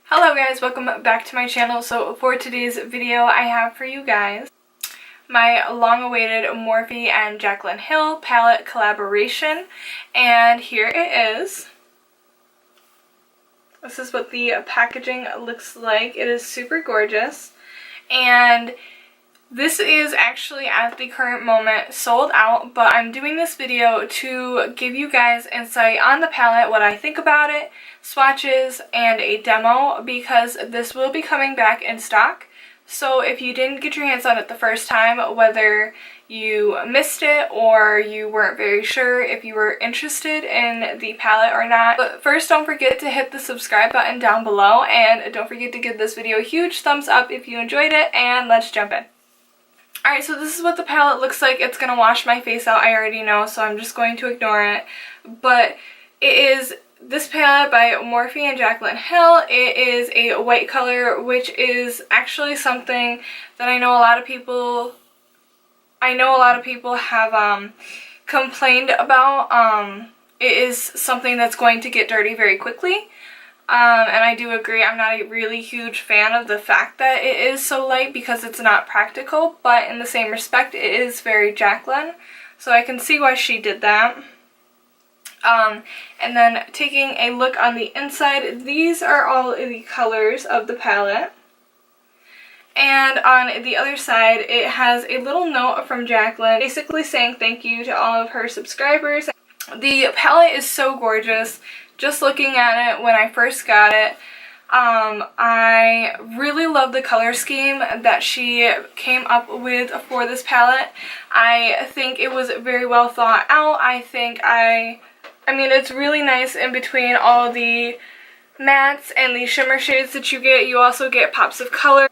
Hello guys, welcome back to my channel. So for today's video I have for you guys my long-awaited Morphe and Jaclyn Hill palette collaboration, and here it is. This is what the packaging looks like. It is super gorgeous, and this is actually at the current moment sold out, but I'm doing this video to give you guys insight on the palette, what I think about it, swatches, and a demo, because this will be coming back in stock. So if you didn't get your hands on it the first time, whether you missed it or you weren't very sure if you were interested in the palette or not, but first don't forget to hit the subscribe button down below, and don't forget to give this video a huge thumbs up if you enjoyed it, and let's jump in. Alright, so this is what the palette looks like. It's going to wash my face out, I already know, so I'm just going to ignore it. But it is this palette by Morphe and Jaclyn Hill. It is a white color, which is actually something that I know a lot of people have complained about. It is something that's going to get dirty very quickly. And I do agree. I'm not a really huge fan of the fact that it is so light because it's not practical, but in the same respect it is very Jaclyn, so I can see why she did that. And then taking a look on the inside, these are all the colors of the palette. And on the other side it has a little note from Jaclyn basically saying thank you to all of her subscribers. The palette is so gorgeous. Just looking at it when I first got it, I really love the color scheme that she came up with for this palette. I think it was very well thought out. I mean it's really nice in between all the mattes and the shimmer shades that you get. You also get pops of color.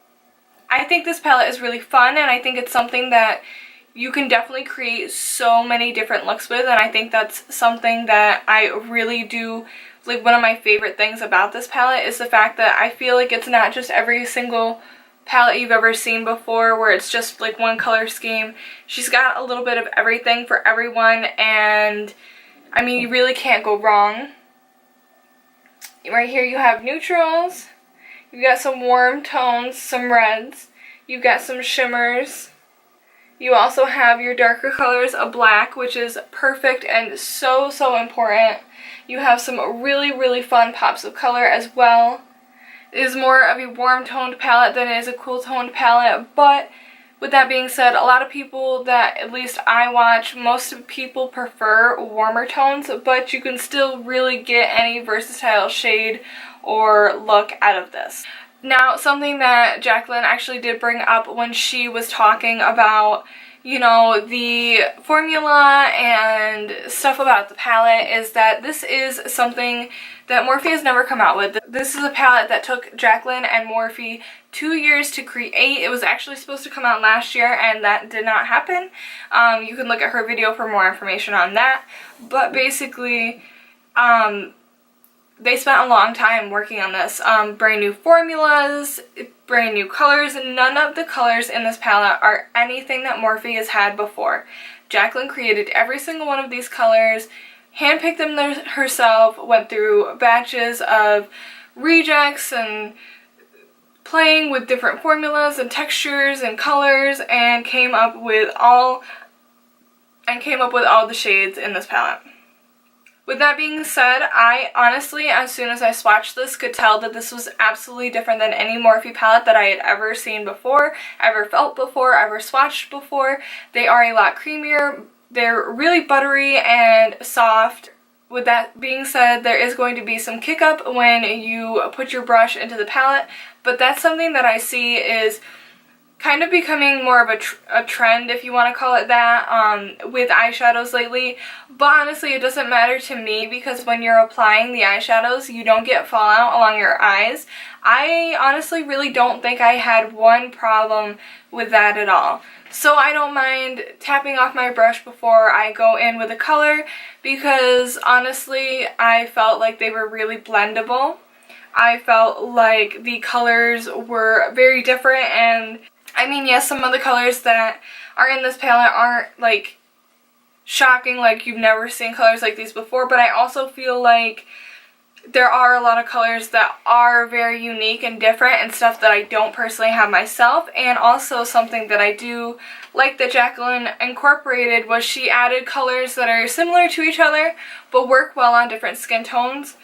I think this palette is really fun, and I think it's something that you can definitely create so many different looks with, and I think that's something that I really do. Like, one of my favorite things about this palette is the fact that I feel like it's not just every single palette you've ever seen before where it's just like one color scheme. She's got a little bit of everything for everyone, and I mean you really can't go wrong. Right here you have neutrals, you've got some warm tones, some reds, you've got some shimmers. You also have your darker colors of black, which is perfect and so important. You have some really fun pops of color as well. It is more of a warm toned palette than it is a cool toned palette, but with that being said, a lot of people that at least I watch, most people prefer warmer tones, but you can still really get any versatile shade or look out of this. Now, something that Jaclyn actually did bring up when she was talking about, you know, the formula and stuff about the palette is that this is something that Morphe has never come out with. This is a palette that took Jaclyn and Morphe 2 years to create. It was actually supposed to come out last year, and that did not happen. You can look at her video for more information on that. But basically, they spent a long time working on this. Brand new formulas, brand new colors. None of the colors in this palette are anything that Morphe has had before. Jaclyn created every single one of these colors, handpicked them herself, went through batches of rejects and playing with different formulas and textures and colors, and came up with all the shades in this palette. With that being said, I honestly, as soon as I swatched this, could tell that this was absolutely different than any Morphe palette that I had ever seen before, ever felt before, ever swatched before. They are a lot creamier. They're really buttery and soft. With that being said, there is going to be some kick up when you put your brush into the palette, but that's something that I see is kind of becoming more of a trend, if you want to call it that, with eyeshadows lately. But honestly, it doesn't matter to me, because when you're applying the eyeshadows, you don't get fallout along your eyes. I honestly really don't think I had one problem with that at all. So I don't mind tapping off my brush before I go in with a color, because honestly, I felt like they were really blendable. I felt like the colors were very different, and I mean, yes, some of the colors that are in this palette aren't like shocking, like you've never seen colors like these before, but I also feel like there are a lot of colors that are very unique and different and stuff that I don't personally have myself. And also something that I do like that Jaclyn incorporated was she added colors that are similar to each other but work well on different skin tones.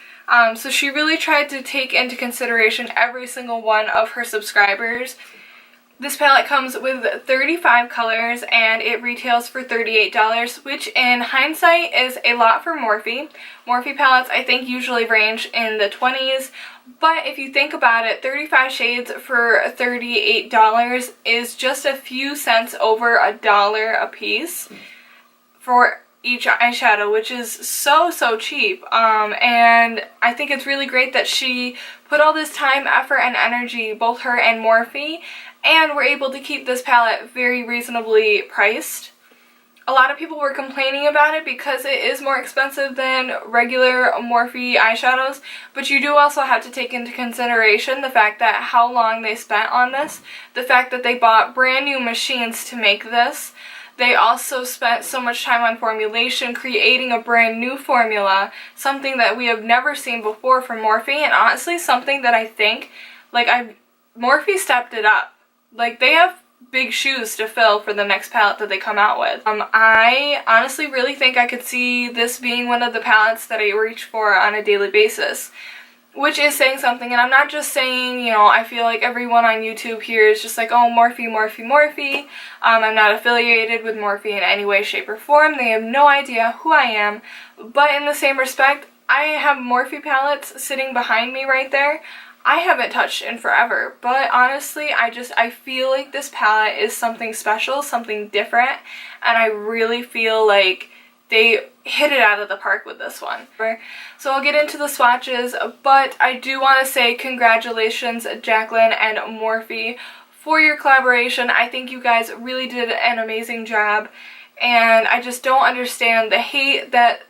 So she really tried to take into consideration every single one of her subscribers. This palette comes with 35 colors and it retails for $38, which in hindsight is a lot for Morphe. Morphe palettes I think usually range in the 20s, but if you think about it, 35 shades for $38 is just a few cents over $1 a piece for each eyeshadow, which is so cheap. And I think it's really great that she put all this time, effort, and energy, both her and Morphe, and we're able to keep this palette very reasonably priced. A lot of people were complaining about it because it is more expensive than regular Morphe eyeshadows, but you do also have to take into consideration the fact that how long they spent on this, the fact that they bought brand new machines to make this. They also spent so much time on formulation, creating a brand new formula, something that we have never seen before from Morphe, and honestly something that I think, Morphe stepped it up. Like, they have big shoes to fill for the next palette that they come out with. I honestly really think I could see this being one of the palettes that I reach for on a daily basis, which is saying something. And I'm not just saying, you know, I feel like everyone on YouTube here is just like, oh, Morphe, Morphe, Morphe. I'm not affiliated with Morphe in any way, shape, or form. They have no idea who I am. But in the same respect, I have Morphe palettes sitting behind me right there. I haven't touched in forever, but honestly, I feel like this palette is something special, something different, and I really feel like they hit it out of the park with this one. So I'll get into the swatches, but I do want to say congratulations, Jaclyn and Morphe, for your collaboration. I think you guys really did an amazing job, and I just don't understand the hate that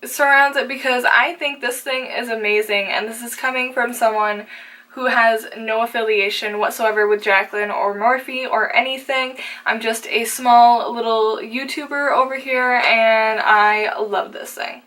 surrounds it, because I think this thing is amazing, and this is coming from someone who has no affiliation whatsoever with Jaclyn or Morphe or anything. I'm just a small little YouTuber over here, and I love this thing.